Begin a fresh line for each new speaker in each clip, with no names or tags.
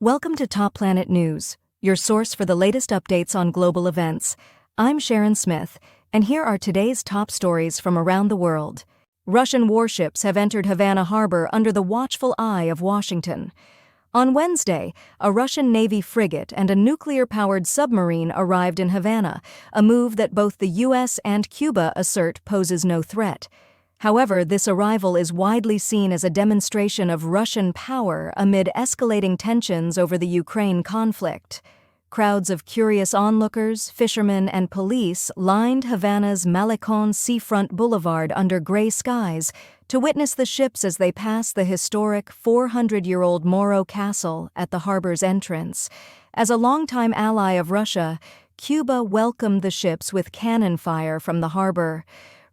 Welcome to Top Planet News, your source for the latest updates on global events. I'm Sharon Smith, and here are today's top stories from around the world. Russian warships have entered Havana harbor under the watchful eye of Washington. On Wednesday, a Russian Navy frigate and a nuclear-powered submarine arrived in Havana, a move that both the U.S. and Cuba assert poses no threat. However, this arrival is widely seen as a demonstration of Russian power amid escalating tensions over the Ukraine conflict. Crowds of curious onlookers, fishermen, and police lined Havana's Malecon seafront boulevard under gray skies to witness the ships as they pass the historic 400-year-old Morro Castle at the harbor's entrance. As a longtime ally of Russia, Cuba welcomed the ships with cannon fire from the harbor.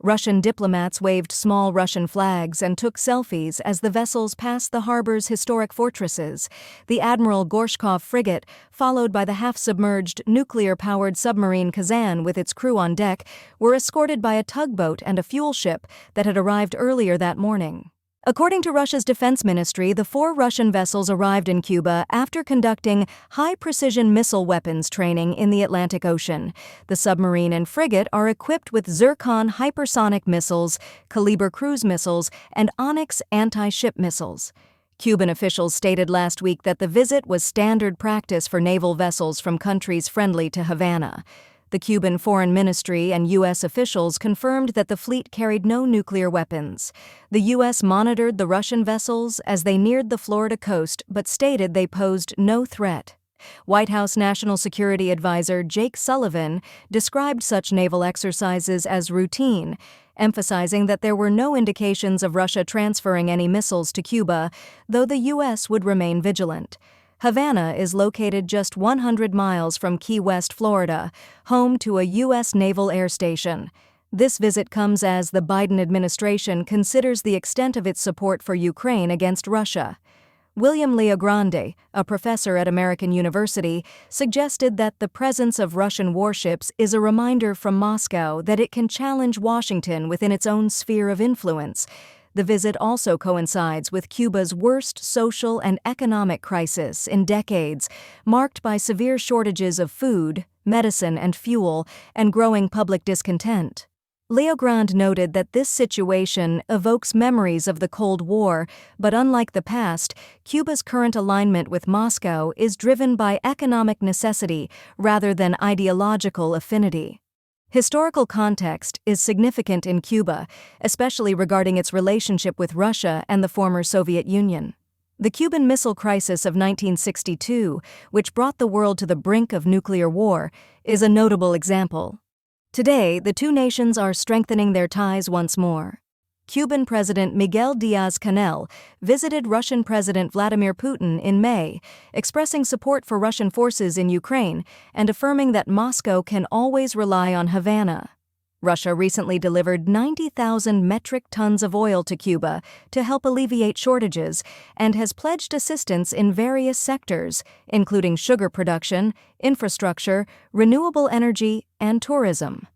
Russian diplomats waved small Russian flags and took selfies as the vessels passed the harbor's historic fortresses. The Admiral Gorshkov frigate, followed by the half-submerged, nuclear-powered submarine Kazan with its crew on deck, were escorted by a tugboat and a fuel ship that had arrived earlier that morning. According to Russia's defense ministry, the 4 Russian vessels arrived in Cuba after conducting high-precision missile weapons training in the Atlantic Ocean. The submarine and frigate are equipped with Zircon hypersonic missiles, Kaliber cruise missiles, and Onyx anti-ship missiles. Cuban officials stated last week that the visit was standard practice for naval vessels from countries friendly to Havana. The Cuban Foreign Ministry and U.S. officials confirmed that the fleet carried no nuclear weapons. The U.S. monitored the Russian vessels as they neared the Florida coast but stated they posed no threat. White House National Security Advisor Jake Sullivan described such naval exercises as routine, emphasizing that there were no indications of Russia transferring any missiles to Cuba, though the U.S. would remain vigilant. Havana is located just 100 miles from Key West, Florida, home to a U.S. naval air station. This visit comes as the Biden administration considers the extent of its support for Ukraine against Russia. William Leogrande, a professor at American University, suggested that the presence of Russian warships is a reminder from Moscow that it can challenge Washington within its own sphere of influence. The visit also coincides with Cuba's worst social and economic crisis in decades, marked by severe shortages of food, medicine, and fuel, and growing public discontent. Leogrande noted that this situation evokes memories of the Cold War, but unlike the past, Cuba's current alignment with Moscow is driven by economic necessity rather than ideological affinity. Historical context is significant in Cuba, especially regarding its relationship with Russia and the former Soviet Union. The Cuban Missile Crisis of 1962, which brought the world to the brink of nuclear war, is a notable example. Today, the two nations are strengthening their ties once more. Cuban President Miguel Díaz-Canel visited Russian President Vladimir Putin in May, expressing support for Russian forces in Ukraine and affirming that Moscow can always rely on Havana. Russia recently delivered 90,000 metric tons of oil to Cuba to help alleviate shortages and has pledged assistance in various sectors, including sugar production, infrastructure, renewable energy, and tourism.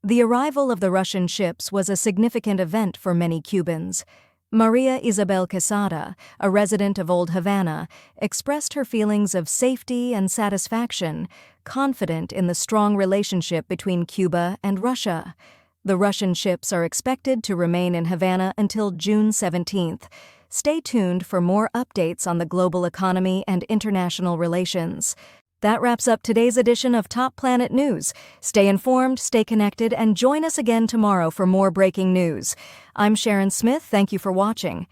The arrival of the Russian ships was a significant event for many Cubans. Maria Isabel Quesada, a resident of Old Havana, expressed her feelings of safety and satisfaction, confident in the strong relationship between Cuba and Russia. The Russian ships are expected to remain in Havana until June 17th. Stay tuned for more updates on the global economy and international relations. That wraps up today's edition of Top Planet News. Stay informed, stay connected, and join us again tomorrow for more breaking news. I'm Sharon Smith. Thank you for watching.